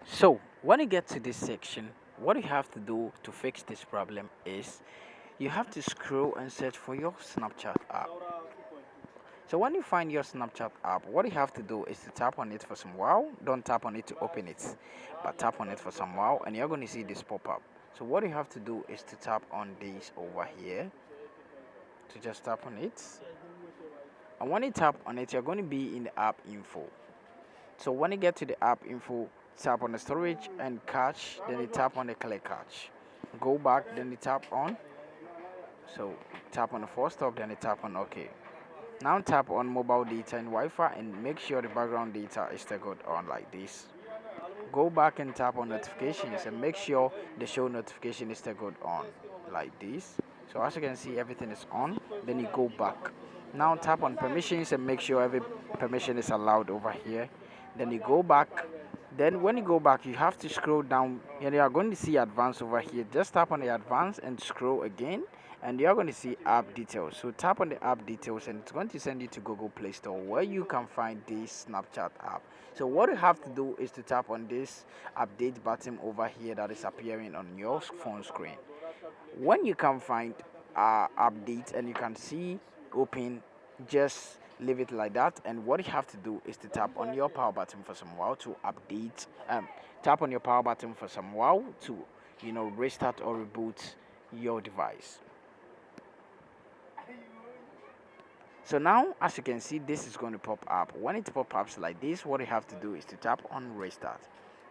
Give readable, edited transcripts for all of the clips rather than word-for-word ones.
So when you get to this section, what you have to do to fix this problem is you have to scroll and search for your Snapchat app. So when you find your Snapchat app, what you have to do is to tap on it for some while. Don't tap on it to open it, but tap on it for some while and you're going to see this pop up. So what you have to do is to tap on this over here, to just tap on it. And when you tap on it, you're going to be in the app info. So when you get to the app info, tap on the storage and cache, then you tap on the clear cache. Go back, then you tap on. So tap on the first stop, then you tap on OK. Now tap on mobile data and Wi-Fi and make sure the background data is still good on like this. Go back and tap on notifications and make sure the show notification is still good on like this. So as you can see, everything is on. Then you go back. Now tap on permissions and make sure every permission is allowed over here. Then you go back. Then when you go back, you have to scroll down and you are going to see advanced over here. Just tap on the advanced and scroll again and you're going to see app details. So tap on the app details and it's going to send you to Google Play Store where you can find this Snapchat app. So what you have to do is to tap on this update button over here that is appearing on your phone screen. When you can find update and you can see open, just leave it like that. And what you have to do is to tap on your power button for some while to update. Tap on your power button for some while to restart or reboot your device. So now, as you can see, this is going to pop up. When it pop ups like this, what you have to do is to tap on restart.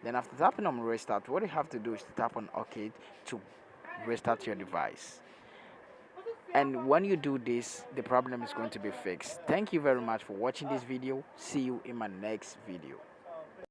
Then after tapping on restart, what you have to do is to tap on OK to restart your device. And when you do this, the problem is going to be fixed. Thank you very much for watching this video. See you in my next video.